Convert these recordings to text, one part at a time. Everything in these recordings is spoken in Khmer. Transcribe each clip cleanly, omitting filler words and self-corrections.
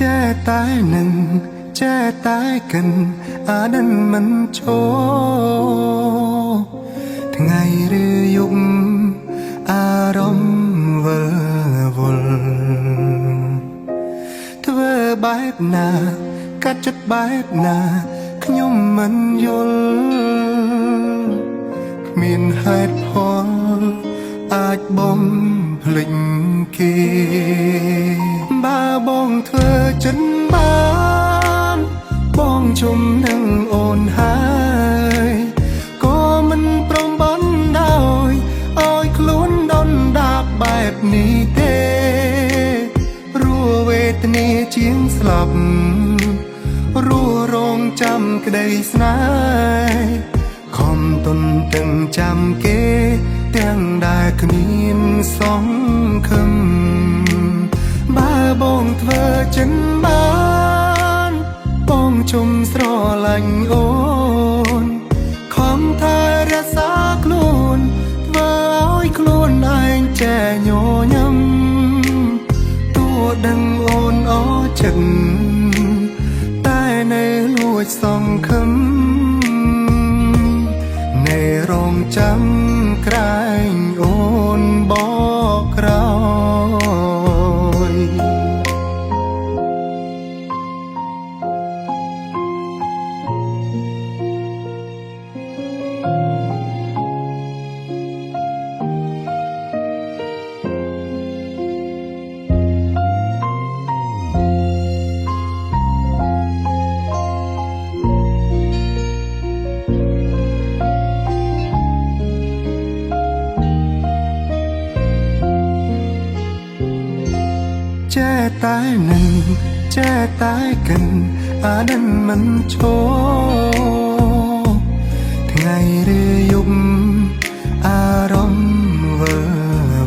ចេះតែនឹងចេះតែកិនអានឹងមិនចូលថ្ងៃឬយប់អារម្មណ៍វិលវល់ធ្វើបែបណាកាត់ចិត្តបែបណាខ្ញុំមិនយល់គ្មានហេតុផលអាចបំភ្លេចគេបើបងធ្វើចិនបានបងជុំនឹងអូនហើយក៏មិនព្រមបានដោយឲ្យខ្លួនដុនដាបបែបនេះទេរស់វេទនាជាងស្លាប់រស់រងចាំក្តីស្នេហ៍ខំទុនទាំងចាំគេទាំងដែលគ្មានសង្ឃឹមបើបងធ្វើចិនបានបងជុំស្រឡាញ់អូនខំថែរក្សាខ្លួនធ្វើឲ្យខ្លួនឯងចែញញឹមទោះដឹងអូនអរចិត្តតែនៅលួចសង្ឃឹមនៅរងចាំក្រែងអូនបកក្រោយចេះតែនឹងចេះតែកិនអានឹងមិនឈរថ្ងៃឬយប់អារម្មណ៍វិល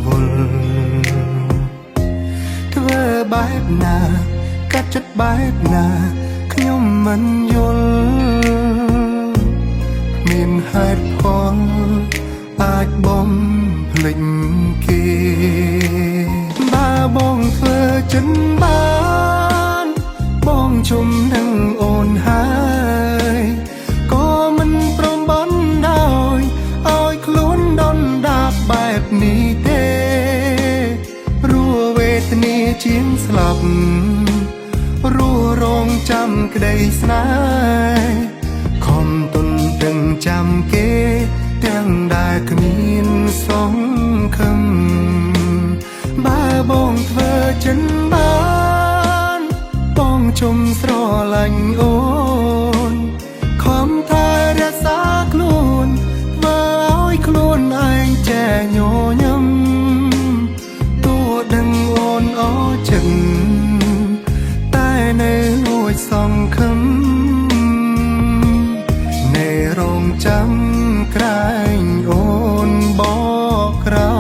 វល់ធ្វើបែបណាកាត់ចិត្តបែបណាខ្ញុំមិនយល់មានហេតុផលអាចបំភ្លេចគេបើបងធ្វើចិនបានបងជុំនឹងអូនហើយក៏មិនព្រមបានដោយឲ្យខ្លួនដុនដាបបែបនេះទេរស់វេទនាជាងស្លាប់រស់រងចាំក្តីស្នេហ៍ខំទុនទាំងចាំគេទាំងដែលគ្មានសង្ឃឹមបើបងធ្វើចិនបានបងជុំស្រឡាញ់អូនខំថែរក្សាខ្លួនធ្វើឲ្យខ្លួនឯងចែញញឹមទោះដឹងអូនអរចិត្តតែនៅលួចសង្ឃឹមនៅរងចាំក្រែងអូនបកក្រោ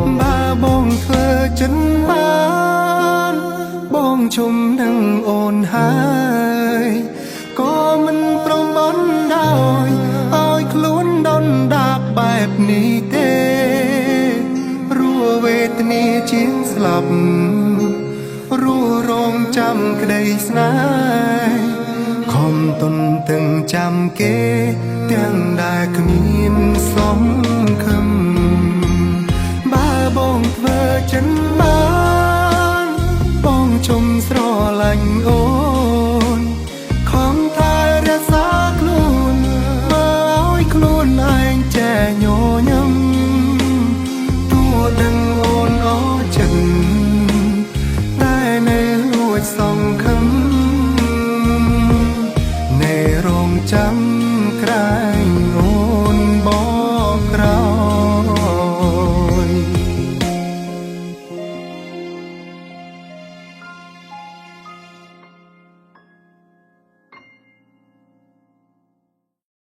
យបើបងធ្វើចិនបានបងជុំនឹងអូនហើយក៏មិនព្រមបានដោយឲ្យខ្លួនដុនដាបបែបនេះទេរស់វេទនាជាងស្លាប់រស់រងចាំក្តីស្នេហ៍ខំទុនទាំងចាំគេទាំងដែលគ្មានសង្ឃឹមបើបងធ្វើចិនបានបងជុំស្រឡាញ់អូ